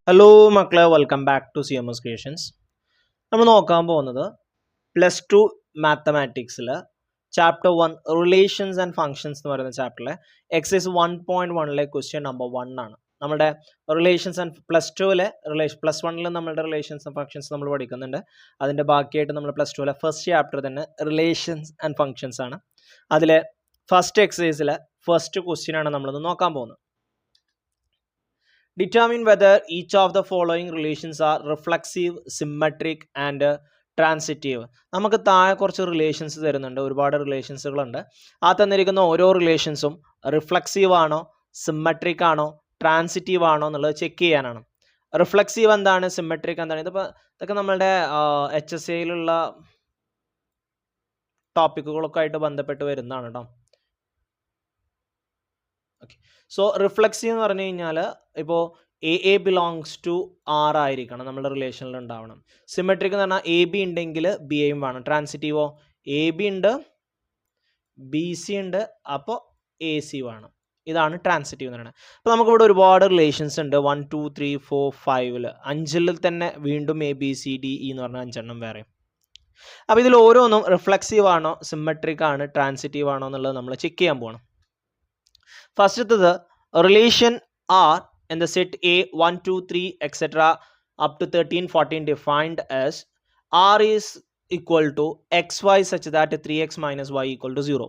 Hello മക്കളെ, welcome back to CMS creations. നമ്മൾ നോക്കാൻ പോകുന്നത് +2 മാത്തമാറ്റിക്സിൽ ചാപ്റ്റർ 1 റിലേഷൻസ് ആൻഡ് ഫങ്ഷൻസ് എന്ന് പറയുന്ന ചാപ്റ്ററിലെ എക്സസൈസ് 1.1 ക്വസ്റ്റ്യൻ നമ്പർ 1 ആണ്. നമ്മുടെ റിലേഷൻസ് ആൻഡ് +1 നമ്മളുടെ റിലേഷൻസ് ആൻഡ് ഫങ്ഷൻസ് നമ്മൾ പഠിക്കുന്നുണ്ട്. അതിൻ്റെ ബാക്കിയായിട്ട് നമ്മൾ +2 ഫസ്റ്റ് ചാപ്റ്റർ തന്നെ റിലേഷൻസ് ആൻഡ് ഫങ്ഷൻസ് ആണ്. അതിലെ ഫസ്റ്റ് എക്സസൈസിലെ ഫസ്റ്റ് ക്വസ്റ്റ്യൻ ആണ് നമ്മളിന്ന് നോക്കാൻ പോകുന്നത്. Determine whether each of the following relations are reflexive, symmetric and transitive. നമുക്ക് താഴെ കുറച്ച് റിലേഷൻസ് തരുന്നുണ്ട്, ഒരുപാട് റിലേഷൻസുകളുണ്ട്. ആ തന്നിരിക്കുന്ന ഓരോ റിലേഷൻസും റിഫ്ലക്സീവ് ആണോ, സിമ്മട്രിക് ആണോ, ട്രാൻസിറ്റീവ് ആണോ എന്നുള്ളത് ചെക്ക് ചെയ്യാനാണ്. റിഫ്ലക്സീവ് എന്താണ്, സിമ്മട്രിക് എന്താണ്, ഇതൊക്കെ നമ്മളുടെ HSAയിലുള്ള ടോപ്പിക്കുകളൊക്കെ ആയിട്ട് ബന്ധപ്പെട്ട് വരുന്നതാണ് കേട്ടോ. ഓക്കെ, സോ റിഫ്ലക്സീവ് എന്ന് പറഞ്ഞു കഴിഞ്ഞാൽ ഇപ്പോൾ എ ബിലോങ്സ് ടു ആർ ആയിരിക്കണം നമ്മുടെ റിലേഷനിൽ ഉണ്ടാവണം. സിമെട്രിക് എന്ന് പറഞ്ഞാൽ AB ഉണ്ടെങ്കിൽ BA വേണം. ട്രാൻസിറ്റീവോ AB ഉണ്ട്, BC ഉണ്ട്, അപ്പോൾ AC വേണം. ഇതാണ് ട്രാൻസിറ്റീവ് എന്ന് പറയുന്നത്. അപ്പോൾ നമുക്കിവിടെ ഒരുപാട് റിലേഷൻസ് ഉണ്ട്. 1 2 3 4 5 5 തന്നെ വീണ്ടും ABCDE എന്ന് പറഞ്ഞാൽ 5 എണ്ണം വേറെ. അപ്പോൾ ഇതിൽ ഓരോന്നും റിഫ്ലക്സീവ് ആണോ, സിമെട്രിക് ആണ്, ട്രാൻസിറ്റീവ് ആണോ എന്നുള്ളത് നമ്മൾ ചെക്ക് ചെയ്യാൻ പോകണം. ഫസ്റ്റത്തത് relation R in the set A 1 2 3 etc. up to 13 14 defined as R is equal to xy such that 3x minus y equal to 0.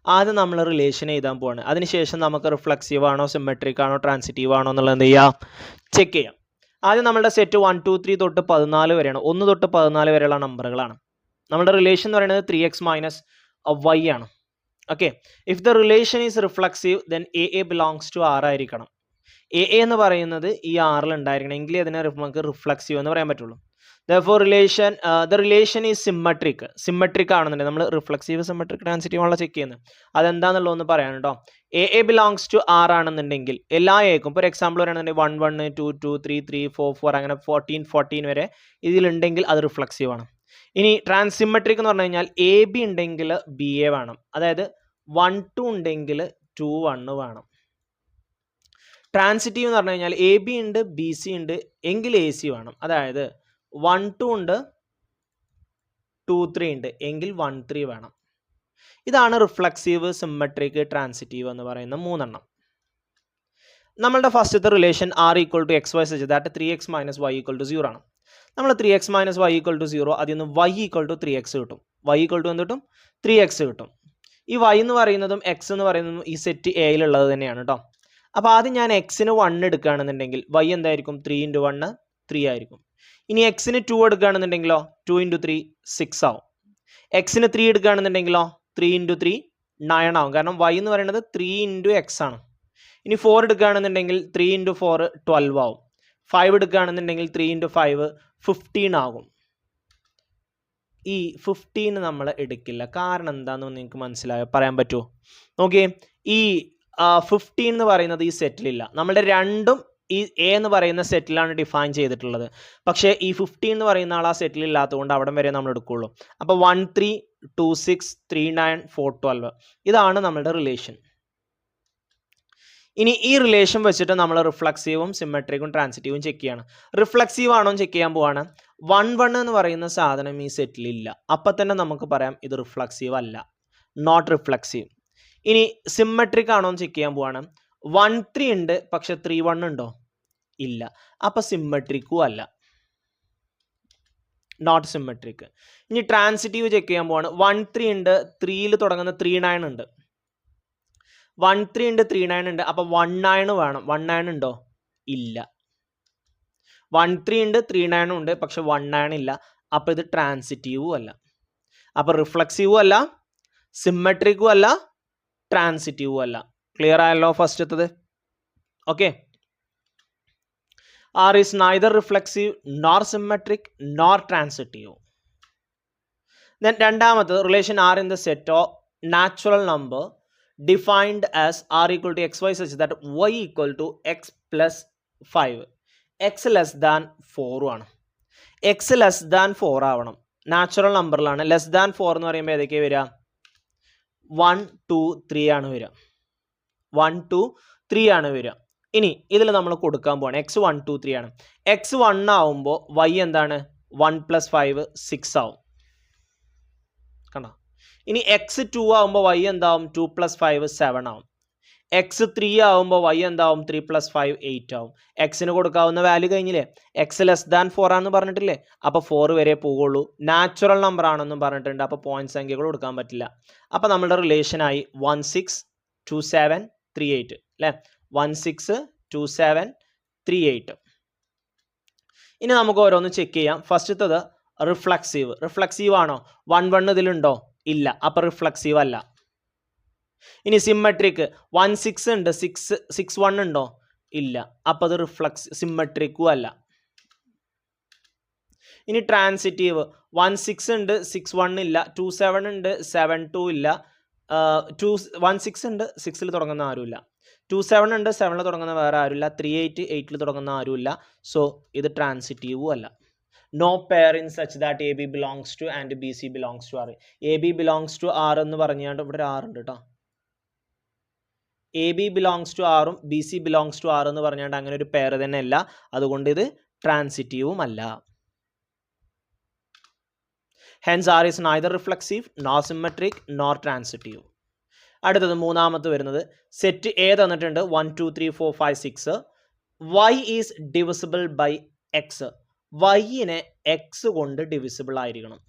ആദ്യം നമ്മൾ റിലേഷൻ എഴുതാൻ പോവാണ്. അതിനുശേഷം നമുക്ക് റിഫ്ലക്സീവ് ആണോ, സിമെട്രിക് ആണോ, ട്രാൻസിറ്റീവ് ആണോ എന്നുള്ളത് എന്ത് ചെയ്യാം, ചെക്ക് ചെയ്യാം. ആദ്യം നമ്മളുടെ സെറ്റ് 1 2 3 തൊട്ട് 14 വരെയാണ്. 1 തൊട്ട് 14 വരെയുള്ള നമ്പറുകളാണ്. നമ്മുടെ റിലേഷൻ എന്ന് പറയുന്നത് 3x മൈനസ് y ആണ്. Okay, if the relation is reflexive then a belongs to R ആയിരിക്കണം. എ എന്ന് പറയുന്നത് ഈ ആറിൽ ഉണ്ടായിരിക്കണം, എങ്കിലേ അതിനെ നമുക്ക് റിഫ്ലക്സീവ് എന്ന് പറയാൻ പറ്റുള്ളൂ. Therefore the relation is symmetric ആണെന്നുണ്ടെങ്കിൽ നമ്മൾ റിഫ്ലക്സീവ്, സിമ്മട്രിക്, ട്രാൻസിറ്റീവ് ആണല്ലോ ചെക്ക് ചെയ്യുന്നത്. അതെന്താണെന്നുള്ളതൊന്ന് പറയാൻ കേട്ടോ. എ ബിലോങ്സ് ടു ആർ ആണെന്നുണ്ടെങ്കിൽ എല്ലാ എക്കും, ഇപ്പോൾ ഒരു എക്സാമ്പിൾ പറയുകയാണെന്നുണ്ടെങ്കിൽ 1 1 2 2 3 3 4 4 അങ്ങനെ 14 14 വരെ ഇതിലുണ്ടെങ്കിൽ അത് റിഫ്ലക്സീവ് ആണ്. ഇനി സിമ്മട്രിക് എന്ന് പറഞ്ഞു കഴിഞ്ഞാൽ AB ഉണ്ടെങ്കിൽ BA വേണം, അതായത് 1 2 ഉണ്ടെങ്കിൽ 2 1 വേണം. ട്രാൻസിറ്റീവ് എന്ന് പറഞ്ഞു കഴിഞ്ഞാൽ AB ഉണ്ട്, BC ഉണ്ട് എങ്കിൽ AC വേണം, അതായത് 1 2 ഉണ്ട്, 2 3 ഉണ്ട് എങ്കിൽ 1 3 വേണം. ഇതാണ് റിഫ്ലക്സീവ്, സിമ്മട്രിക്, ട്രാൻസിറ്റീവ് എന്ന് പറയുന്ന മൂന്നെണ്ണം. നമ്മളുടെ ഫസ്റ്റത്തെ relation R equal to XY such that 3x minus y equal to 0 ആണ്. നമ്മൾ 3x minus y equal to 0, അതിൽ നിന്ന് y ഈക്വൽ ടു 3x കിട്ടും. y ഈക്വൽ ടു എന്ത് കിട്ടും, 3x കിട്ടും. ഈ y എന്ന് പറയുന്നതും x എന്ന് പറയുന്നതും ഈ സെറ്റ് എയിലുള്ളത് തന്നെയാണ് കേട്ടോ. അപ്പോൾ ആദ്യം ഞാൻ എക്സിന് 1 എടുക്കുകയാണെന്നുണ്ടെങ്കിൽ y എന്തായിരിക്കും, 3 × 1 3 ആയിരിക്കും. ഇനി എക്സിന് 2 എടുക്കുകയാണെന്നുണ്ടെങ്കിലോ 2 × 3 6 ആവും. എക്സിന് 3 എടുക്കുകയാണെന്നുണ്ടെങ്കിലോ 3 × 3 9 ആവും, കാരണം y എന്ന് പറയുന്നത് 3 × x ആണ്. ഇനി 4 എടുക്കുകയാണെന്നുണ്ടെങ്കിൽ 3 × 4 12 ആവും. 5 എടുക്കുകയാണെന്നുണ്ടെങ്കിൽ 3 × 5 15 ആകും. ഈ 15 നമ്മൾ എടുക്കില്ല, കാരണം എന്താണെന്ന് നിങ്ങൾക്ക് മനസ്സിലായോ, പറയാൻ പറ്റുമോ? നോക്കിയേ, ഈ 15 എന്ന് പറയുന്നത് ഈ സെറ്റിലില്ല. നമ്മുടെ രണ്ടും ഈ എ എന്ന് പറയുന്ന സെറ്റിലാണ് ഡിഫൈൻ ചെയ്തിട്ടുള്ളത്. പക്ഷേ ഈ 15 എന്ന് പറയുന്ന ആൾ ആ സെറ്റിൽ ഇല്ലാത്തതുകൊണ്ട് അവിടം വരെ നമ്മൾ എടുക്കുകയുള്ളൂ. അപ്പോൾ 1 3 2 6 3 9 4 12 ഇതാണ് നമ്മളുടെ റിലേഷൻ. ഇനി ഈ റിലേഷൻ വെച്ചിട്ട് നമ്മൾ റിഫ്ലക്സീവും, സിമെട്രിക്കും, ട്രാൻസിറ്റീവും ചെക്ക് ചെയ്യണം. റിഫ്ലക്സീവ് ആണോ ചെക്ക് ചെയ്യാൻ പോവാണ്. 1 1 എന്ന് പറയുന്ന സാധനം ഈ സെറ്റിലില്ല, അപ്പം തന്നെ നമുക്ക് പറയാം ഇത് റിഫ്ലക്സീവ് അല്ല, നോട്ട് റിഫ്ലക്സീവ്. ഇനി സിമ്മട്രിക് ആണോ ചെക്ക് ചെയ്യാൻ പോവാണ്. 1 3 ഉണ്ട്, പക്ഷെ 3 1 ഉണ്ടോ, ഇല്ല, അപ്പം സിമ്മട്രിക്കും അല്ല, നോട്ട് സിമ്മട്രിക്. ഇനി ട്രാൻസിറ്റീവ് ചെക്ക് ചെയ്യാൻ പോവാണ്. 1 3 ഉണ്ട്, 3ൽ തുടങ്ങുന്ന 3 9 ഉണ്ട്. 1 3 ഉണ്ട്, 3 9 ഉണ്ട്, അപ്പം 1 9 വേണം. 1 9 ഉണ്ടോ, ഇല്ല. 1 3 ഉണ്ട്, 3 9 ഉണ്ട്, പക്ഷെ 1 9 ഇല്ല, അപ്പം ഇത് ട്രാൻസിറ്റീവും അല്ല. അപ്പം റിഫ്ലക്സീവും അല്ല, സിമ്മട്രിക്കും അല്ല, ട്രാൻസിറ്റീവും അല്ല. ക്ലിയർ ആയല്ലോ ഫസ്റ്റത്തത്? Okay, R is neither reflexive nor symmetric nor transitive. Then രണ്ടാമത്തത് relation R in the set of natural number defined as R equal to xy such that y equal to x plus 5. x less than 4 ആണ്. x less than 4 ആവണം. Natural നമ്പറിലാണ്. Less than 4 എന്ന് പറയുമ്പോൾ ഏതൊക്കെയാണ് വരിക, 1 2 3 ആണ് വരിക. 1 2 3 ആണ് വരിക. ഇനി ഇതിൽ നമ്മൾ കൊടുക്കാൻ പോവാണ് എക്സ് 1 2 3 ആണ്. എക്സ് 1 ആവുമ്പോൾ വൈ എന്താണ് 1 + 5 6 ആവും. കണ്ടോ? ഇനി എക്സ് 2 ആവുമ്പോൾ വൈ എന്താവും 2 + 5 7 ആവും. എക്സ് 3 ആവുമ്പോൾ വൈ എന്താവും 3 + 5 8 ആവും. എക്സിന് കൊടുക്കാവുന്ന വാല്യൂ കഴിഞ്ഞില്ലേ? എക്സ് <4 ആണെന്ന് പറഞ്ഞിട്ടില്ലേ? അപ്പോൾ 4 വരെ പോവുള്ളൂ. നാച്ചുറൽ നമ്പർ ആണെന്നും പറഞ്ഞിട്ടുണ്ട്. അപ്പോൾ പോയിന്റ് സംഖ്യകൾ കൊടുക്കാൻ പറ്റില്ല. അപ്പോൾ നമ്മുടെ റിലേഷനായി 1 6 2 7 3 8 അല്ലേ? 1 6 2 7 3 8. ഇനി നമുക്ക് ഓരോന്ന് ചെക്ക് ചെയ്യാം. ഫസ്റ്റത്തത് റിഫ്ലക്സീവ്. റിഫ്ലക്സീവ് ആണോ? 1 1 ഇതിലുണ്ടോ? ഇല്ല. അപ്പോൾ റിഫ്ലക്സീവ് അല്ല. ഇനി സിമ്മട്രിക് 1 6 ഉണ്ട്, 6 1 ഉണ്ടോ? ഇല്ല. അപ്പോൾ അത് സിമ്മട്രിക്കും അല്ല. ഇനി ട്രാൻസിറ്റീവ് 1 6 ഉണ്ട്, 6 1 ഇല്ല, 2 7 ഉണ്ട്, 7 2 ഇല്ല, 1 6 ഉണ്ട്, 6ൽ തുടങ്ങുന്ന ആരുമില്ല, 2 7 ഉണ്ട്, 7ൽ തുടങ്ങുന്ന വേറെ ആരുമില്ല, 3 8 8ൽ തുടങ്ങുന്ന ആരുമില്ല. സോ ഇത് ട്രാൻസിറ്റീവും അല്ല. No pair in such that a b belongs to and b c belongs to R. A b belongs to R എന്ന് പറഞ്ഞാണ്ട് ഇവിടെ ഒരു ആർ ഉണ്ട് കേട്ടോ. എ ബി ബിലോങ്സ് ടു ആറും b c belongs to R എന്ന് പറഞ്ഞാണ്ട് അങ്ങനെ ഒരു പെയർ തന്നെ അല്ല. അതുകൊണ്ട് ഇത് ട്രാൻസിറ്റീവും അല്ല. Hence R is neither reflexive nor symmetric nor transitive. അടുത്തത് മൂന്നാമത്തെ വരുന്നത് സെറ്റ് എ തന്നിട്ടുണ്ട് 1 2 3 4 5 6. Y is divisible by X. വൈനെ എക്സ് കൊണ്ട് ഡിവിസിബിൾ ആയിരിക്കണം.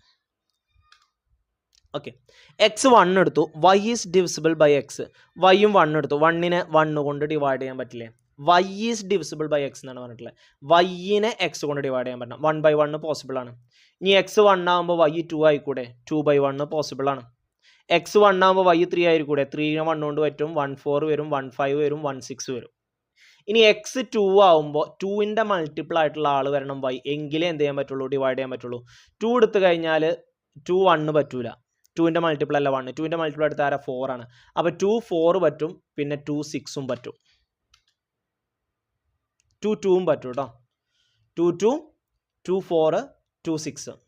ഓക്കെ, എക്സ് 1 എടുത്തു, Y is divisible by X. വൈയും 1 എടുത്തു, 1നെ 1 കൊണ്ട് ഡിവൈഡ് ചെയ്യാൻ പറ്റില്ലേ? Y is divisible by X എന്നാണ് പറഞ്ഞിട്ടുള്ളത്. വൈനെ എക്സ് കൊണ്ട് ഡിവൈഡ് ചെയ്യാൻ പറ്റണം. 1 by 1 പോസിബിൾ ആണ്. ഇനി എക്സ് 1 ആകുമ്പോൾ വൈ 2 ആയിക്കൂടെ? 2 by 1 പോസിബിൾ ആണ്. എക്സ് 1 ആകുമ്പോൾ വൈ 3 ആയിരിക്കൂടെ? 3നെ 1 കൊണ്ട് പറ്റും. 1 4 വരും, 1 5 വരും, 1 6 വരും. ഇനി എക്സ് 2 ആവുമ്പോൾ 2ൻ്റെ മൾട്ടിപ്പിൾ ആയിട്ടുള്ള ആൾ വരണം വൈ, എങ്കിലേ എന്ത് ചെയ്യാൻ പറ്റുള്ളൂ? ഡിവൈഡ് ചെയ്യാൻ പറ്റുള്ളൂ. 2 എടുത്തു കഴിഞ്ഞാൽ 2 1 പറ്റൂല. 2ൻ്റെ മൾട്ടിപ്പിൾ അല്ല 1. 2ൻ്റെ മൾട്ടിപ്പിൾ എടുത്ത ആരാ? 4 ആണ്. അപ്പോൾ 2 4 പറ്റും, പിന്നെ 2 6ഉം പറ്റും. 2 2ഉം പറ്റും കേട്ടോ. 2 2 2 4 2 6.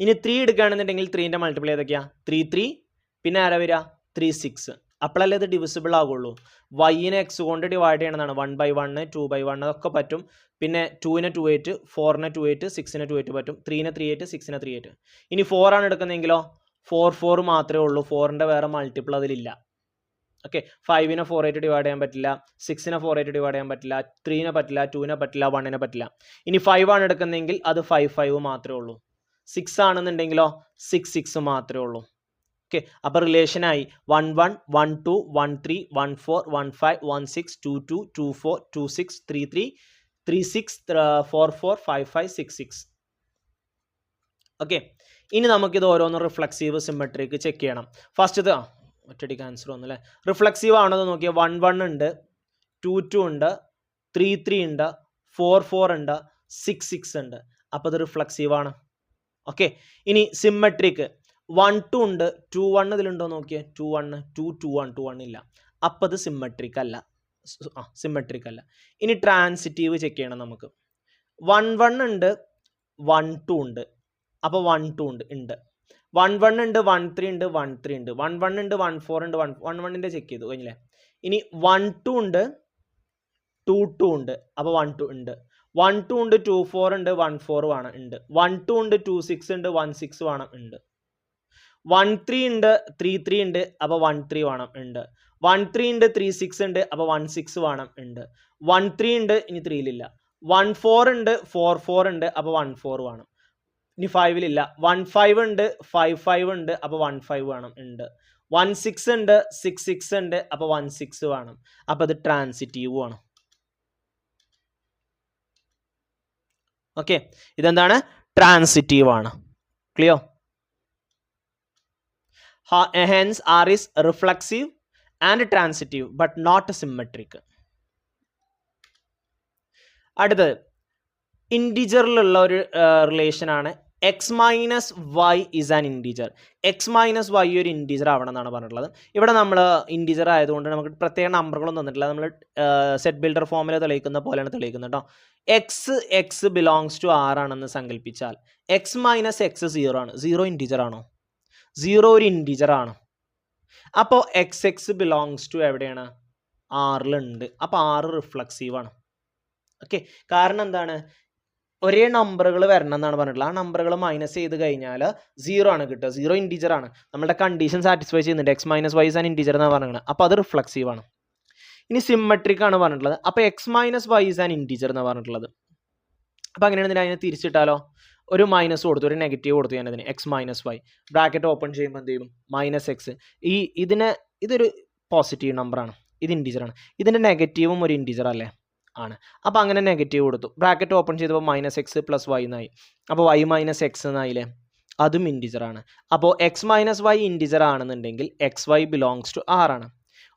ഇനി 3 എടുക്കുകയാണെന്നുണ്ടെങ്കിൽ 3ൻ്റെ മൾട്ടിപ്പിൾ ഏതൊക്കെയാ? 3 3, പിന്നെ ആരാ വരിക? 3 6. അപ്പോഴല്ലേ ഇത് ഡിവിസിബിൾ ആകുള്ളൂ. വൈനെ എക്സ് കൊണ്ട് ഡിവൈഡ് ചെയ്യണമെന്നാണ്. 1 by 1 2 by 1 അതൊക്കെ പറ്റും. പിന്നെ 2നെ 2 8, 4നെ 2 8, 6നെ 2 8 പറ്റും. 3നെ 3 8, 6നെ 3 8. ഇനി 4 ആണ് എടുക്കുന്നതെങ്കിലോ 4 4 മാത്രമേ ഉള്ളൂ. 4ൻ്റെ വേറെ മൾട്ടിപ്പിൾ അതിലില്ല. ഓക്കെ, 5നെ 4 8 ഡിവൈഡ് ചെയ്യാൻ പറ്റില്ല, 6നെ 4 8 ഡിവൈഡ് ചെയ്യാൻ പറ്റില്ല, 3നെ പറ്റില്ല, 2നെ പറ്റില്ല, 1നെ പറ്റില്ല. ഇനി 5 ആണ് എടുക്കുന്നതെങ്കിൽ അത് 5 5 മാത്രമേ ഉള്ളൂ. 6 ആണെന്നുണ്ടെങ്കിലോ 6 6 മാത്രമേ ഉള്ളൂ. ഓക്കെ, അപ്പോൾ റിലേഷനായി 1 1 1 2 1 3 1 4 1 5 1 6 2 2 2 4 2 6 3 3 3 6 4 4 5 5 6 6. ഓക്കെ, ഇനി നമുക്കിത് ഓരോന്ന് റിഫ്ലക്സീവ് സിമ്മട്രിക്ക് ചെക്ക് ചെയ്യണം. ഫസ്റ്റ് ഇത് ഒറ്റയടിക്ക് ആൻസർ വന്നു അല്ലേ? റിഫ്ലക്സീവ് ആണെന്ന് നോക്കിയാൽ 1 1 ഉണ്ട്, 2 2 ഉണ്ട്, 3 3 ഉണ്ട്, 4 4 ഉണ്ട്, 6 6 ഉണ്ട്. അപ്പോൾ ഇത് റിഫ്ലക്സീവ് ആണ്. ഓക്കെ, ഇനി സിമ്മട്രിക്ക് 1 2 ഉണ്ട്, 2 1 ഇതിലുണ്ടോ നോക്കിയേ? 2 1 2 2 1 2 1 ഇല്ല. അപ്പോൾ അത് സിമ്മട്രിക് അല്ല. സിമ്മട്രിക് അല്ല. ഇനി ട്രാൻസിറ്റീവ് ചെക്ക് ചെയ്യണം നമുക്ക്. 1 1 ഉണ്ട്, 1 2 ഉണ്ട്, അപ്പോൾ 1 2 ഉണ്ട്. 1 1 ഉണ്ട്, 1 3 ഉണ്ട്, 1 3 ഉണ്ട്, 1 1 ഉണ്ട്, 1 4 ഉണ്ട്, 1 1ൻ്റെ ചെക്ക് ചെയ്തു കഴിഞ്ഞില്ലേ? ഇനി 1 2 ഉണ്ട്, 2 2 ഉണ്ട്, അപ്പോൾ 1 2 ഉണ്ട്. 1 2 ഉണ്ട്, 2 4 ഉണ്ട്, 1 4 വേണം ഉണ്ട്. 1 2 ഉണ്ട്, 2 6 ഉണ്ട്, 1 6 വേണം ഉണ്ട്. 1 3 ഉണ്ട്, 3 3 ഉണ്ട്, അപ്പോൾ 1 3 വേണം ഉണ്ട്. 1 3 ഉണ്ട്, 3 6 ഉണ്ട്, അപ്പോൾ 1 6 വേണം ഉണ്ട്. 1 3 ഉണ്ട്, ഇനി 3ലില്ല. 1 4 ഉണ്ട്, 4 4 ഉണ്ട്, അപ്പോൾ 1 4 വേണം. ഇനി 5ലില്ല. 1 5 ഉണ്ട്, 5 5 ഉണ്ട്, അപ്പോൾ 1 5 വേണം ഉണ്ട്. 1 6 ഉണ്ട്, 6 6 ഉണ്ട്, അപ്പോൾ 1 6 വേണം. അപ്പോൾ അത് ട്രാൻസിറ്റീവ് ആണ്. ഓക്കെ, ഇതെന്താണ്? ട്രാൻസിറ്റീവ് ആണ്. Clear? Hence R is reflexive and transitive but not symmetric. അടുത്തത് ഇൻറ്റിജറിലുള്ള ഒരു റിലേഷൻ ആണ്. X minus y is an integer. X minus y ഒരു ഇൻറ്റിജർ ആവണം എന്നാണ് പറഞ്ഞിട്ടുള്ളത്. ഇവിടെ നമ്മൾ ഇൻറ്റിജർ ആയതുകൊണ്ട് നമുക്ക് പ്രത്യേക നമ്പറുകളൊന്നും തന്നിട്ടില്ല. നമ്മൾ സെറ്റ് ബിൽഡർ ഫോമിൽ തെളിയിക്കുന്ന പോലെയാണ് തെളിയിക്കുന്നത് കേട്ടോ. എക്സ് ബിലോങ്സ് ടു ആർ ആണെന്ന് സങ്കല്പിച്ചാൽ എക്സ് മൈനസ് എക്സ് 0 ആണ്. 0 ഇൻറ്റിജർ ആണോ? 0 ഒരു ഇൻറ്റിജർ ആണ്. അപ്പോൾ എക്സ് ബിലോങ്സ് ടു എവിടെയാണ്? ആറിലുണ്ട്. അപ്പോൾ 6 റിഫ്ലക്സീവാണ്. ഓക്കെ, കാരണം എന്താണ്, ഒരേ നമ്പറുകൾ വരണം എന്നാണ് പറഞ്ഞിട്ടുള്ളത്. ആ നമ്പറുകൾ മൈനസ് ചെയ്ത് കഴിഞ്ഞാൽ 0 ആണ് കിട്ടുക. 0 ഇൻറ്റീജർ ആണ്. നമ്മുടെ കണ്ടീഷൻ സാറ്റിസ്ഫൈ ചെയ്യുന്നുണ്ട്. X minus y an integer എന്നാണ് പറയുന്നത്. അപ്പോൾ അത് റിഫ്ലക്സീവ് ആണ്. ഇനി സിമ്മട്രിക് ആണ് പറഞ്ഞിട്ടുള്ളത്. അപ്പോൾ x minus y an integer എന്നാണ് പറഞ്ഞിട്ടുള്ളത്. അപ്പോൾ അങ്ങനെയാണെന്നുണ്ടെങ്കിൽ അതിനെ തിരിച്ചിട്ടാലോ, ഒരു മൈനസ് കൊടുത്തു, ഒരു നെഗറ്റീവ് കൊടുത്തു ഞാൻ അതിന്, x minus y, bracket open ചെയ്യുമ്പോൾ എന്ത് ചെയ്യും, മൈനസ് എക്സ്. ഇതൊരു പോസിറ്റീവ് നമ്പറാണ്, ഇത് ഇൻറ്റീജറാണ്. ഇതിൻ്റെ നെഗറ്റീവും ഒരു ഇൻറ്റീജർ അല്ലേ, ആണ്. അപ്പോൾ അങ്ങനെ നെഗറ്റീവ് കൊടുത്തു, ബ്രാക്കറ്റ് ഓപ്പൺ ചെയ്തപ്പോൾ മൈനസ് എക്സ് പ്ലസ് വൈ എന്നായി. അപ്പോൾ വൈ മൈനസ് എക്സ് എന്നായില്ലേ, അതും ഇൻറ്റീജറാണ്. അപ്പോൾ എക്സ് മൈനസ് വൈ ഇൻറ്റീജർ ആണെന്നുണ്ടെങ്കിൽ x Y belongs to R ആണ്.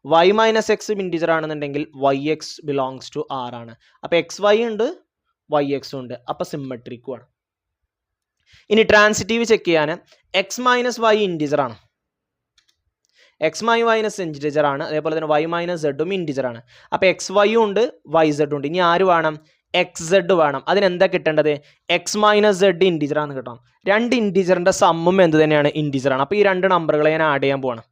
വൈ മൈനസ് എക്സ് ഇൻറ്റീജർ ആണെന്നുണ്ടെങ്കിൽ y X belongs to R ആണ്. അപ്പോൾ എക്സ് വൈ ഉണ്ട്, വൈ എക്സും ഉണ്ട്. അപ്പോൾ സിമ്മട്രിക്കും ആണ്. ഇനി ട്രാൻസിറ്റീവ് ചെക്ക് ചെയ്യാൻ എക്സ് മൈനസ് വൈ ഇൻറ്റീജർ ആണ്, എക്സ് മൈനസ് ഇൻറ്റീജർ ആണ്. അതേപോലെ തന്നെ വൈ മൈനസ് സെഡും ഇൻറ്റീജർ ആണ്. അപ്പോൾ എക്സ് വൈയും ഉണ്ട്, വൈ സെഡും ഉണ്ട്. ഇനി ആര് വേണം, എക്സ് സെഡ് വേണം. അതിനെന്താ കിട്ടേണ്ടത്, എക്സ് മൈനസ് സെഡ് ഇൻറ്റീജർ ആണെന്ന് കിട്ടണം. രണ്ട് ഇൻറ്റീജറിൻ്റെ സമ്മും എന്ത് തന്നെയാണ്, ഇൻറ്റീജർ ആണ്. അപ്പോൾ ഈ രണ്ട് നമ്പറുകളെ ഞാൻ ആഡ് ചെയ്യാൻ പോവാണ്.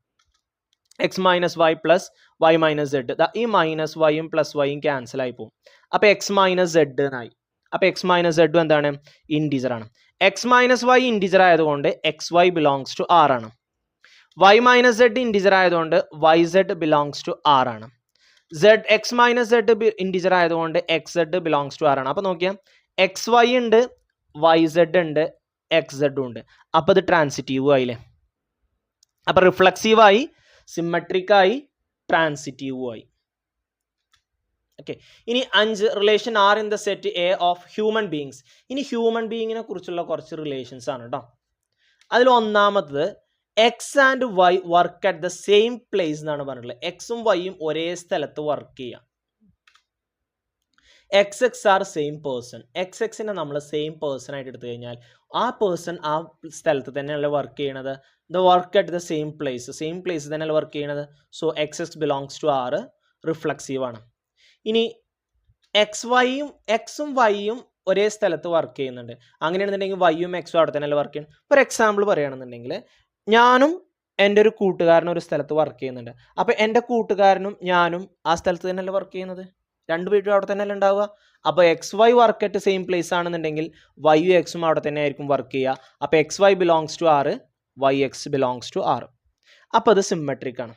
X minus y plus y minus z, ഈ മൈനസ് വൈയും പ്ലസ് വൈയും ക്യാൻസൽ ആയി പോകും. അപ്പോൾ എക്സ് മൈനസ് സെഡ് എന്നായി. അപ്പോൾ എക്സ് മൈനസ് സെഡും എന്താണ്, ഇൻറ്റീജർ ആണ്. എക്സ് മൈനസ് വൈ ഇൻറ്റീജർ ആയതുകൊണ്ട് x Y belongs to R ആണ്. വൈ മൈനസ് സെഡ് ഇൻറ്റീജർ ആയതുകൊണ്ട് y Z belongs to R ആണ്. എക്സ് മൈനസ് സെഡ് ഇൻറ്റീജർ ആയതുകൊണ്ട് x Z belongs to R ആണ്. അപ്പോൾ നോക്കിയാൽ എക്സ് വൈ ഉണ്ട്, വൈ സെഡ് ഉണ്ട്, എക്സ് സെഡും ഉണ്ട്. അപ്പോൾ ഇത് ട്രാൻസിറ്റീവ് ആയില്ലേ. അപ്പോൾ റിഫ്ലക്സീവായി, സിമ്മട്രിക്കായി, ട്രാൻസിറ്റീവും ആയി. ഓക്കെ, ഇനി 5 relation R in the set A of human beings. ഇനി ഹ്യൂമൻ ബീയിങ്ങിനെ കുറിച്ചുള്ള കുറച്ച് റിലേഷൻസ് ആണ് കേട്ടോ. അതിൽ ഒന്നാമത്തത് X and Y work at the same place എന്നാണ് പറഞ്ഞിട്ടുള്ളത്. എക്സും വൈയും ഒരേ സ്ഥലത്ത് വർക്ക് ചെയ്യാം. X X are same person. X എക്സിനെ നമ്മൾ സെയിം പേഴ്സൺ ആയിട്ട് എടുത്തു കഴിഞ്ഞാൽ ആ പേഴ്സൺ ആ സ്ഥലത്ത് തന്നെയല്ലേ വർക്ക് ചെയ്യണത്. The work at the same place തന്നെയല്ലേ വർക്ക് ചെയ്യണത്. So x x belongs to R, reflexive ആണ്. ഇനി എക്സും വൈയും ഒരേ സ്ഥലത്ത് വർക്ക് ചെയ്യുന്നുണ്ട്. അങ്ങനെയാണെന്നുണ്ടെങ്കിൽ വൈയും എക്സും അവിടെ തന്നെയല്ലേ വർക്ക് ചെയ്യുന്നത്. ഫോർ എക്സാമ്പിൾ പറയുകയാണെന്നുണ്ടെങ്കിൽ ഞാനും എൻ്റെ ഒരു കൂട്ടുകാരനും ഒരു സ്ഥലത്ത് വർക്ക് ചെയ്യുന്നുണ്ട്. അപ്പോൾ എൻ്റെ കൂട്ടുകാരനും ഞാനും ആ സ്ഥലത്ത് തന്നെയല്ലേ വർക്ക് ചെയ്യുന്നത്, രണ്ടുപേരും അവിടെ തന്നെയല്ലേ ഉണ്ടാവുക. അപ്പോൾ X y work at same place ആണെന്നുണ്ടെങ്കിൽ വൈയും എക്സും അവിടെ തന്നെ ആയിരിക്കും വർക്ക് ചെയ്യുക. അപ്പോൾ X Y belongs to R, y X belongs to R. അപ്പോൾ അത് സിമ്മട്രിക് ആണ്.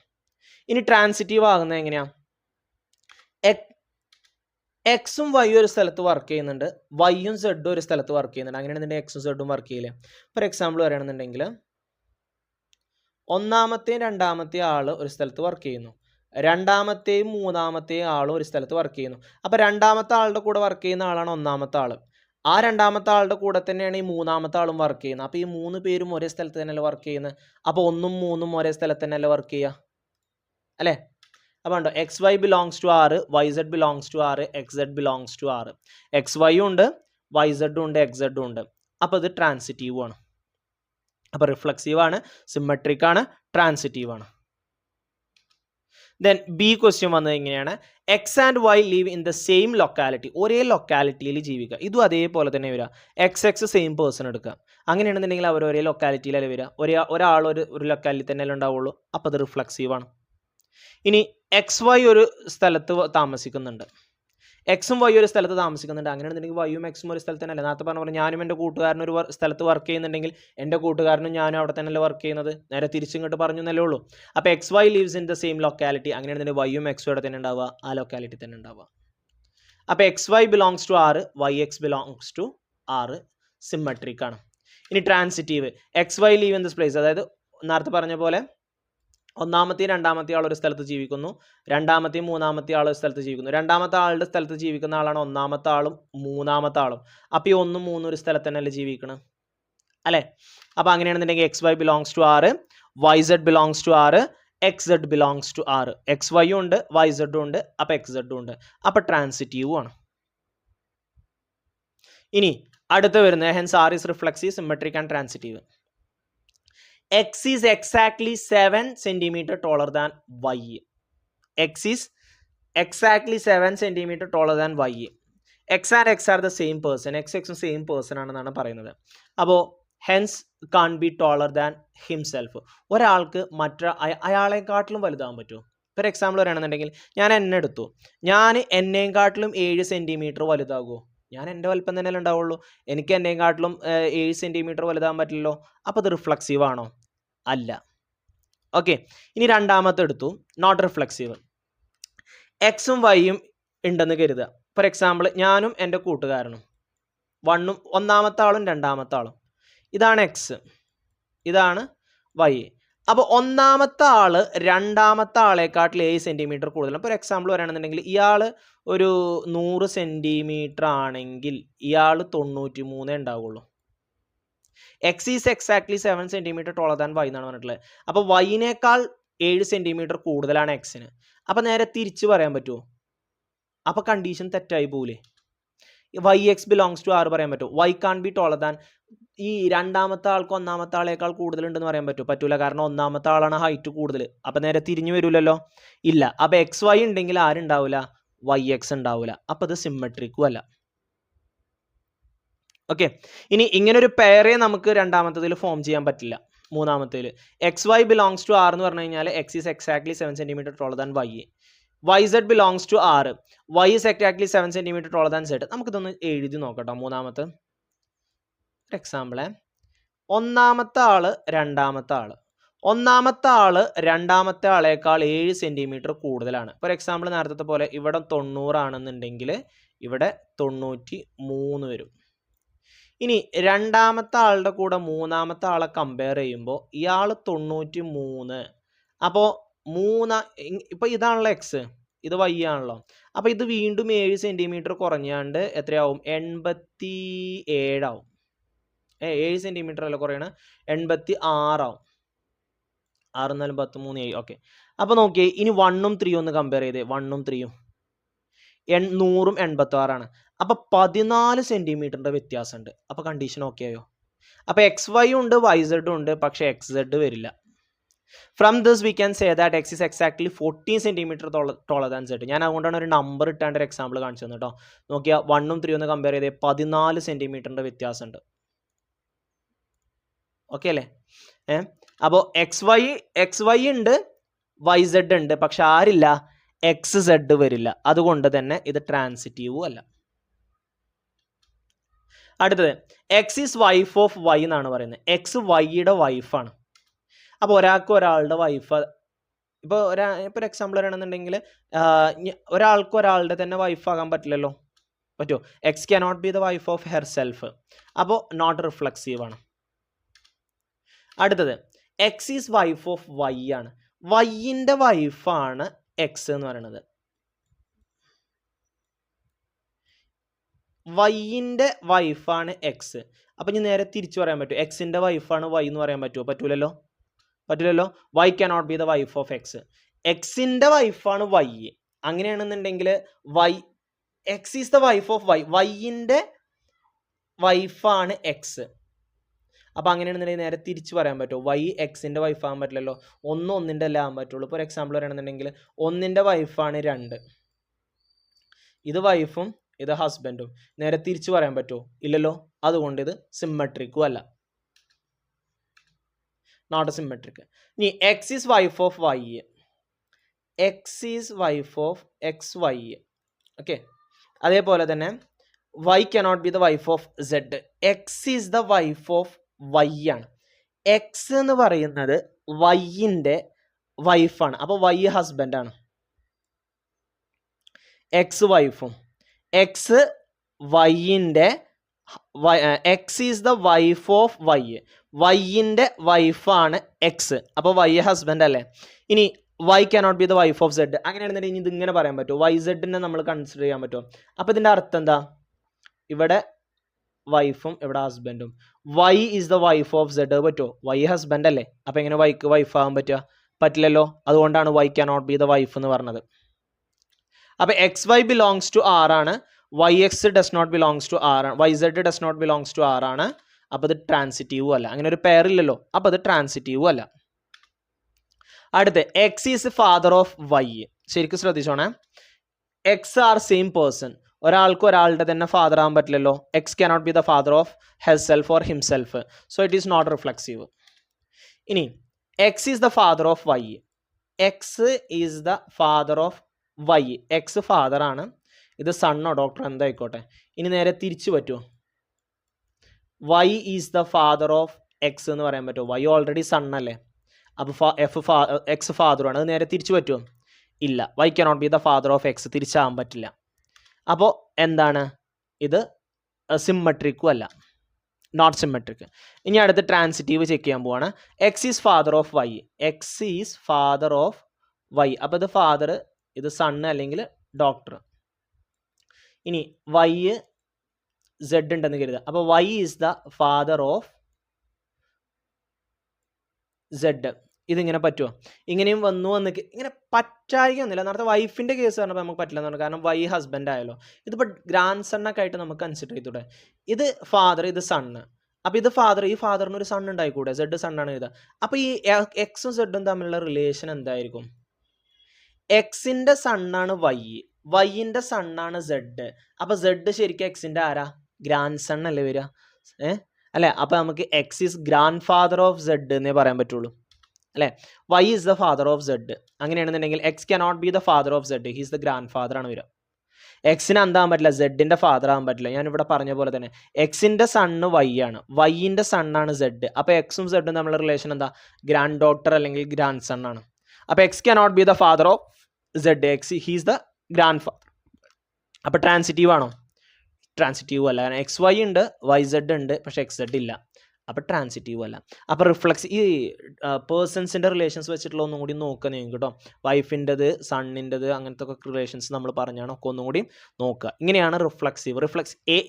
ഇനി ട്രാൻസിറ്റീവ് ആകുന്നത് എങ്ങനെയാണ്, എക്സും വൈയും ഒരു സ്ഥലത്ത് വർക്ക് ചെയ്യുന്നുണ്ട്, വൈയും സെഡും ഒരു സ്ഥലത്ത് വർക്ക് ചെയ്യുന്നുണ്ട്. അങ്ങനെയാണെന്നുണ്ടെങ്കിൽ എക്സും സെഡും വർക്ക് ചെയ്യില്ലേ. ഫോർ എക്സാമ്പിൾ പറയുകയാണെന്നുണ്ടെങ്കിൽ ഒന്നാമത്തെയും രണ്ടാമത്തെയും ആൾ ഒരു സ്ഥലത്ത് വർക്ക് ചെയ്യുന്നു, രണ്ടാമത്തെയും മൂന്നാമത്തെയും ആളും ഒരു സ്ഥലത്ത് വർക്ക് ചെയ്യുന്നു. അപ്പോൾ രണ്ടാമത്തെ ആളുടെ കൂടെ വർക്ക് ചെയ്യുന്ന ആളാണ് ഒന്നാമത്തെ ആൾ. ആ രണ്ടാമത്തെ ആളുടെ കൂടെ തന്നെയാണ് ഈ മൂന്നാമത്തെ ആളും വർക്ക് ചെയ്യുന്നത്. അപ്പോൾ ഈ 3 പേരും ഒരേ സ്ഥലത്ത് തന്നെയല്ലേ വർക്ക് ചെയ്യുന്നത്. അപ്പോൾ 1ഉം 3ഉം ഒരേ സ്ഥലത്ത് തന്നെയല്ലേ വർക്ക് ചെയ്യുക അല്ലേ. അപ്പോൾ ഉണ്ടോ, X Y belongs to R, Y Z belongs to R, X Z belongs to R. X വൈയും ഉണ്ട്, വൈ സെഡും ഉണ്ട്, എക്സ് സെഡും ഉണ്ട്. അപ്പോൾ ഇത് ട്രാൻസിറ്റീവ് ആണ്. അപ്പോൾ റിഫ്ലക്സീവ് ആണ്, സിമ്മട്രിക് ആണ്, ട്രാൻസിറ്റീവ് ആണ്. ദെൻ ബി ക്വസ്റ്റ്യൻ വന്നത് എങ്ങനെയാണ്, x and y live in the same locality. ഒരേ ലൊക്കാലിറ്റിയിൽ ജീവിക്കുക. ഇതും അതേപോലെ തന്നെ വരിക. എക്സ് എക്സ് സെയിം പേഴ്സൺ എടുക്കുക. അങ്ങനെയാണെന്നുണ്ടെങ്കിൽ അവർ ഒരേ ലൊക്കാലിറ്റിയിലല്ലേ വരിക. ഒരാൾ ഒരു ലൊക്കാലിറ്റി തന്നെയല്ലേ ഉണ്ടാവുള്ളൂ. അപ്പോൾ അത് റിഫ്ലക്സീവ് ആണ്. ഇനി എക്സ് വൈ ഒരു സ്ഥലത്ത് താമസിക്കുന്നുണ്ട്, എക്സും വൈ ഒരു സ്ഥലത്ത് താമസിക്കുന്നുണ്ട്. അങ്ങനെയാണെന്നുണ്ടെങ്കിൽ വൈയും എക്സും ഒരു സ്ഥലത്ത് തന്നെയല്ലേ. നേരത്തെ പറഞ്ഞ പോലെ ഞാനും എൻ്റെ കൂട്ടുകാരനും ഒരു സ്ഥലത്ത് വർക്ക് ചെയ്യുന്നുണ്ടെങ്കിൽ എൻ്റെ കൂട്ടുകാരനും ഞാനും അവിടെ തന്നെയല്ലേ വർക്ക് ചെയ്യുന്നത്. നേരെ തിരിച്ചിങ്ങോട്ട് പറഞ്ഞു എന്നല്ലേ ഉള്ളൂ. അപ്പോൾ X y lives in the same locality. അങ്ങനെയാണെന്നുണ്ടെങ്കിൽ വൈയും എക്സും അവിടെ തന്നെ ഉണ്ടാവുക, ആ ലൊക്കാലിറ്റി തന്നെ ഉണ്ടാവുക. അപ്പോൾ X Y belongs to R, y X belongs to R, symmetric ആണ്. ഇനി transitive, x y live in this place. അതായത് നേരത്തെ പറഞ്ഞ പോലെ ഒന്നാമത്തെയും രണ്ടാമത്തെയും ആൾ ഒരു സ്ഥലത്ത് ജീവിക്കുന്നു, രണ്ടാമത്തെയും മൂന്നാമത്തെയും ആൾ ഒരു സ്ഥലത്ത് ജീവിക്കുന്നു. രണ്ടാമത്തെ ആളുടെ സ്ഥലത്ത് ജീവിക്കുന്ന ആളാണ് ഒന്നാമത്തെ ആളും മൂന്നാമത്തെ ആളും. അപ്പോൾ ഈ 1ഉം 3ഉം ഒരു സ്ഥലത്ത് തന്നെയല്ലേ ജീവിക്കണം അല്ലേ. അപ്പോൾ അങ്ങനെയാണെന്നുണ്ടെങ്കിൽ X Y belongs to R, Y Z belongs to R, X Z belongs to R. X വൈയും ഉണ്ട്, വൈ സെഡും ഉണ്ട്, അപ്പോൾ എക്സ് സെഡും ഉണ്ട്. അപ്പോൾ ട്രാൻസിറ്റീവും ആണ്. ഇനി അടുത്ത് വരുന്നത് hence R is reflexive, symmetric and transitive. X is exactly 7 centimeter taller than Y. X is exactly 7 centimeter taller than Y. X and X are the same person. X X same person ആണെന്നാണ് പറയുന്നത്. അപ്പോൾ hence can't be taller than himself. ഒരാൾക്ക് അയാളെക്കാട്ടിലും വലുതാകാൻ പറ്റുമോ? For example പറയുകയാണെന്നുണ്ടെങ്കിൽ ഞാൻ എന്നെ എടുത്തു, ഞാൻ എന്നെക്കാട്ടിലും 7 സെൻറ്റിമീറ്റർ വലുതാകുമോ? ഞാൻ എൻ്റെ വലിപ്പം തന്നെ ഉണ്ടാവുള്ളൂ, എനിക്ക് എന്നെക്കാട്ടിലും 7 സെൻറ്റിമീറ്റർ വലുതാകാൻ പറ്റില്ലല്ലോ. അപ്പോൾ അത് റിഫ്ലക്സീവ് ആണോ? അല്ല. ഓക്കെ, ഇനി രണ്ടാമത്തെ എടുത്തു, നോട്ട് റിഫ്ലക്സീവ്. എക്സും വൈയും ഉണ്ടെന്ന് കരുതുക. ഫോർ എക്സാമ്പിൾ ഞാനും എൻ്റെ കൂട്ടുകാരനും, ഒന്നാമത്തെ ആളും രണ്ടാമത്തെ ആളും. ഇതാണ് എക്സ്, ഇതാണ് വൈ. അപ്പോൾ ഒന്നാമത്തെ ആൾ രണ്ടാമത്തെ ആളെക്കാട്ടിൽ 7 സെൻറ്റിമീറ്റർ കൂടുതലാണ്. ഇപ്പോൾ ഒരു എക്സാമ്പിൾ പറയുകയാണെന്നുണ്ടെങ്കിൽ ഇയാൾ ഒരു 100 സെൻറ്റിമീറ്റർ ആണെങ്കിൽ ഇയാൾ 93 ഉണ്ടാവുള്ളൂ. X is exactly 7 centimetre taller than y എന്നാണ് പറഞ്ഞിട്ടുള്ളത്. അപ്പോൾ വൈനേക്കാൾ 7 സെൻറ്റിമീറ്റർ കൂടുതലാണ് എക്സിന്. അപ്പോൾ നേരെ തിരിച്ച് പറയാൻ പറ്റുമോ? അപ്പോൾ കണ്ടീഷൻ തെറ്റായി പോകില്ലേ? Y X belongs to R പറയാൻ പറ്റുമോ? Y can be taller than, ഈ രണ്ടാമത്തെ ആൾക്ക് ഒന്നാമത്തെ ആളേക്കാൾ കൂടുതലുണ്ടെന്ന് പറയാൻ പറ്റുമോ? പറ്റൂല, കാരണം ഒന്നാമത്തെ ആളാണ് ഹൈറ്റ് കൂടുതൽ. അപ്പം നേരെ തിരിഞ്ഞു വരില്ലല്ലോ, ഇല്ല. അപ്പോൾ എക്സ് വൈ ഉണ്ടെങ്കിൽ ആരുണ്ടാവില്ല? വൈ എക്സ് ഉണ്ടാവില്ല. അപ്പോൾ അത് സിമ്മട്രിക്കും അല്ല. ഓക്കെ, ഇനി ഇങ്ങനൊരു പെയറേ നമുക്ക് രണ്ടാമത്തതിൽ ഫോം ചെയ്യാൻ പറ്റില്ല. മൂന്നാമത്തേൽ X Y belongs to R എന്ന് പറഞ്ഞു കഴിഞ്ഞാൽ X is exactly 7 centimetre taller than Y. Y Z belongs to R, Y is exactly 7 centimetre taller than Z. നമുക്കിതൊന്ന് എഴുതി നോക്കട്ടോ. മൂന്നാമത്തെ എക്സാമ്പിള്, ഒന്നാമത്തെ ആള് രണ്ടാമത്തെ ആള്, ഒന്നാമത്തെ ആള് രണ്ടാമത്തെ ആളേക്കാൾ 7 സെൻറ്റിമീറ്റർ കൂടുതലാണ്. ഫോർ എക്സാമ്പിൾ നേരത്തെ പോലെ ഇവിടെ 90 ആണെന്നുണ്ടെങ്കിൽ ഇവിടെ 93 വരും. ഇനി രണ്ടാമത്തെ ആളുടെ കൂടെ മൂന്നാമത്തെ ആളെ കമ്പയർ ചെയ്യുമ്പോൾ ഇയാൾ 93, അപ്പോൾ ഇപ്പോൾ ഇതാണല്ലോ എക്സ്, ഇത് വൈ ആണല്ലോ. അപ്പോൾ ഇത് വീണ്ടും 7 സെൻറ്റിമീറ്റർ കുറഞ്ഞാണ്ട് എത്രയാവും? 87 ആവും. 7 സെൻറ്റിമീറ്റർ അല്ല കുറയണം, 86 ആവും. 6 4 10 3 7. ഓക്കെ, അപ്പോൾ നോക്കിയേ, ഇനി 1ഉം 3ഉം ഒന്ന് കമ്പയർ ചെയ്തേ. 1ഉം 3ഉം 100ഉം 86 അപ്പോൾ 14 സെൻറ്റിമീറ്ററിൻ്റെ വ്യത്യാസമുണ്ട്. അപ്പോൾ കണ്ടീഷൻ ഓക്കെ ആയോ? അപ്പോൾ എക്സ് വൈ ഉണ്ട്, വൈ സെഡും ഉണ്ട്, പക്ഷേ എക്സ് സെഡ് വരില്ല. From this we can say that x is exactly 14 centimetre taller than z. ഞാൻ അതുകൊണ്ടാണ് ഒരു നമ്പർ ഇട്ടാണ്ട് ഒരു എക്സാമ്പിൾ കാണിച്ചു തന്നെ കേട്ടോ. നോക്കിയാൽ 1ഉം 3ഉം ഒന്ന് കമ്പയർ ചെയ്തേ, 14 സെൻറ്റിമീറ്ററിൻ്റെ വ്യത്യാസമുണ്ട്. ഓക്കെ അല്ലേ? അപ്പോൾ എക്സ് വൈ ഉണ്ട്, വൈ സെഡ് ഉണ്ട്, പക്ഷെ ആരില്ല? എക്സ് സെഡ് വരില്ല. അതുകൊണ്ട് തന്നെ ഇത് ട്രാൻസിറ്റീവും അല്ല. അടുത്തത്, x is wife of y എന്നാണ് പറയുന്നത്. എക്സ് വൈയുടെ വൈഫാണ്. അപ്പോൾ ഒരാളുടെ വൈഫ്, ഇപ്പോൾ ഒരു എക്സാമ്പിൾ പറയുകയാണെന്നുണ്ടെങ്കിൽ ഒരാൾക്ക് ഒരാളുടെ തന്നെ വൈഫാകാൻ പറ്റില്ലല്ലോ. പറ്റുമോ? X cannot be the wife of herself. അപ്പോൾ നോട്ട് റിഫ്ലക്സീവ് ആണ്. അടുത്തത്, x is wife of Y ആണ്. വൈൻ്റെ വൈഫാണ് എക്സ് എന്ന് പറയുന്നത്. വൈൻ്റെ വൈഫാണ് എക്സ്. അപ്പം ഇനി നേരെ തിരിച്ചു പറയാൻ പറ്റുമോ? എക്സിൻ്റെ വൈഫാണ് വൈ എന്ന് പറയാൻ പറ്റുമോ? പറ്റില്ലല്ലോ. Y cannot be the wife of X. എക്സിൻ്റെ വൈഫാണ് വൈ. അങ്ങനെയാണെന്നുണ്ടെങ്കിൽ X is the wife of Y, വൈൻ്റെ വൈഫാണ് എക്സ്. അപ്പോൾ അങ്ങനെയാണെന്നുണ്ടെങ്കിൽ നേരെ തിരിച്ച് പറയാൻ പറ്റുമോ? വൈ എക്സിൻ്റെ വൈഫ് ആകാൻ പറ്റില്ലല്ലോ. ഒന്നിൻ്റെ അല്ലേ ആകാൻ പറ്റുള്ളൂ. ഇപ്പോൾ ഒരു എക്സാമ്പിൾ പറയുകയാണെന്നുണ്ടെങ്കിൽ 1ൻ്റെ വൈഫാണ് 2, ഇത് വൈഫും ഇത് ഹസ്ബൻഡും. നേരെ തിരിച്ച് പറയാൻ പറ്റുമോ? ഇല്ലല്ലോ. അതുകൊണ്ട് ഇത് സിമ്മട്രിക്കും അല്ല, നോട്ട് സിമ്മട്രിക്. ഇനി X is wife of Y, X is wife of X Y. Okay, അതേപോലെ തന്നെ Y cannot be the wife of Z. X is the wife of Y ആണ്. എക്സ് എന്ന് പറയുന്നത് വൈൻ്റെ വൈഫാണ്. അപ്പോൾ വൈ ഹസ്ബൻഡാണ്, എക്സ് വൈഫും. എക്സ് വൈൻ്റെ X is the wife of Y, വൈൻ്റെ വൈഫാണ് എക്സ്. അപ്പോൾ വൈ ഹസ്ബൻഡ് അല്ലേ. ഇനി Y cannot be the wife of Z. അങ്ങനെയാണെന്നുണ്ടെങ്കിൽ ഇത് ഇങ്ങനെ പറയാൻ പറ്റുമോ? വൈ സെഡിനെ നമ്മൾ കൺസിഡർ ചെയ്യാൻ പറ്റുമോ? അപ്പോൾ ഇതിൻ്റെ അർത്ഥം എന്താ? ഇവിടെ വൈഫും ഇവിടെ ഹസ്ബൻഡും. Y is the wife of Z പറ്റുമോ? വൈ ഹസ്ബൻഡ് അല്ലേ. അപ്പോൾ എങ്ങനെ വൈക്ക് വൈഫ് ആകാൻ പറ്റുക? പറ്റില്ലല്ലോ. അതുകൊണ്ടാണ് Y cannot be the wife എന്ന് പറഞ്ഞത്. അപ്പോൾ X Y belongs to R ആണ്, Y X does not belongs to R ആണ്, Y Z does not belongs to R ആണ്. അപ്പോൾ ഇത് ട്രാൻസിറ്റീവും അല്ല. അങ്ങനെ ഒരു പെയർ ഇല്ലല്ലോ, അപ്പോൾ അത് ട്രാൻസിറ്റീവും അല്ല. അടുത്ത്, X is father of Y. ശരിക്കും ശ്രദ്ധിച്ചോണേ, എക്സ് ആർ സെയിം പേഴ്സൺ. ഒരാൾക്ക് ഒരാളുടെ തന്നെ ഫാദർ ആകാൻ പറ്റില്ലല്ലോ. X cannot be the father of herself or himself. So it is not reflexive. ഇനി X is the father of Y. X is the father of Y. X ഫാദറാണ്, ഇത് സണ്ണോ doctor എന്തായിക്കോട്ടെ. ഇനി നേരെ തിരിച്ചു പറ്റുമോ? Y is the father of X എന്ന് പറയാൻ പറ്റുമോ? വൈ ഓൾറെഡി സണ്ണല്ലേ, അപ്പോൾ എക്സ് ഫാദറുമാണ്. അത് നേരെ തിരിച്ചു പറ്റുമോ? ഇല്ല. Y cannot be the father of X, തിരിച്ചാകാൻ പറ്റില്ല. അപ്പോൾ എന്താണ് ഇത്? സിമ്മട്രിക്കും അല്ല, നോട്ട് സിമ്മട്രിക്. ഇനി അടുത്ത് ട്രാൻസിറ്റീവ് ചെക്ക് ചെയ്യാൻ പോവാണ്. X is father of Y. X is father of y. അപ്പോൾ ഇത് ഫാദർ, ഇത് സണ്ണ് അല്ലെങ്കിൽ ഡോക്ടർ. ഇനി വൈ സെഡ് ഉണ്ടെന്ന് കരുതുക. അപ്പോൾ y is the father of z. ഇതിങ്ങനെ പറ്റുമോ? ഇങ്ങനെയും വന്നു ഇങ്ങനെ പറ്റായിക്കൊന്നുമില്ല. നേരത്തെ വൈഫിൻ്റെ കേസ് പറഞ്ഞപ്പോൾ നമുക്ക് പറ്റില്ല എന്ന് പറഞ്ഞു, കാരണം വൈ ഹസ്ബൻഡ് ആയല്ലോ. ഇതിപ്പോൾ ഗ്രാൻഡ് സണ്ണൊക്കെ ആയിട്ട് നമുക്ക് കൺസിഡർ ചെയ്തൂടെ. ഇത് ഫാദർ, ഇത് സണ്ണ്. അപ്പോൾ ഇത് ഫാദർ, ഈ ഫാദറിന് ഒരു സൺ ഉണ്ടായിക്കൂടെ? സെഡ് സണ്ണാണ് ഇത്. അപ്പോൾ ഈ എക്സും സെഡും തമ്മിലുള്ള റിലേഷൻ എന്തായിരിക്കും? എക്സിൻ്റെ സണ്ണാണ് വൈ, വൈൻ്റെ സണ്ണാണ് സെഡ്. അപ്പോൾ സെഡ് ശരിക്കും എക്സിൻ്റെ ആരാ? ഗ്രാൻഡ് സൺ അല്ലേ വരിക? അല്ലേ? അപ്പോൾ നമുക്ക് X is grandfather of Z എന്നേ പറയാൻ പറ്റുള്ളൂ അല്ലേ? Y is the father of Z. അങ്ങനെയാണെന്നുണ്ടെങ്കിൽ X cannot be the father of Z, he's the grandfather ആണ് വരിക. എക്സിന് എന്താകാൻ പറ്റില്ല? സെഡിൻ്റെ ഫാദർ ആകാൻ പറ്റില്ല. ഞാനിവിടെ പറഞ്ഞ പോലെ തന്നെ എക്സിൻ്റെ സണ്ണ് വൈ ആണ്, വൈൻ്റെ സണ്ണാണ് സെഡ്. അപ്പോൾ എക്സും സെഡും തമ്മിലുള്ള റിലേഷൻ എന്താ? ഗ്രാൻഡ് ഡോട്ടർ അല്ലെങ്കിൽ ഗ്രാൻഡ് സൺ ആണ്. അപ്പോൾ x cannot be the father of Z, x he's the grandfather. അപ്പോൾ ട്രാൻസിറ്റീവ് ആണോ? ട്രാൻസിറ്റീവ് അല്ല. കാരണം എക്സ് വൈ ഉണ്ട്, വൈ സെഡ് ഉണ്ട്, പക്ഷേ എക്സ് സെഡ് ഇല്ല. അപ്പോൾ ട്രാൻസിറ്റീവ് അല്ല. അപ്പോൾ റിഫ്ലക്സ് ഈ പേഴ്സൺസിൻ്റെ റിലേഷൻസ് വെച്ചിട്ടുള്ള ഒന്നും കൂടി നോക്കുക നിങ്ങൾക്ക് കേട്ടോ. വൈഫിൻ്റെത്, സണ്ണിൻ്റെത്, അങ്ങനത്തെ ഒക്കെ റിലേഷൻസ് നമ്മൾ പറഞ്ഞാണ്, ഒക്കെ ഒന്നും കൂടി നോക്കുക. ഇങ്ങനെയാണ് റിഫ്ലക്സീവ്.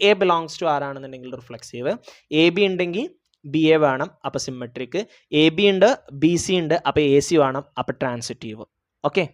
എ ബിലോങ്സ് ടു ആരാണെന്നുണ്ടെങ്കിൽ റിഫ്ലക്സീവ്. എ ബി ഉണ്ടെങ്കിൽ ബി എ വേണം, അപ്പോൾ സിമ്മട്രിക്. എ ബി ഉണ്ട്, ബി സി ഉണ്ട്, അപ്പോൾ എ സി വേണം, അപ്പോൾ ട്രാൻസിറ്റീവ്. ഓക്കെ.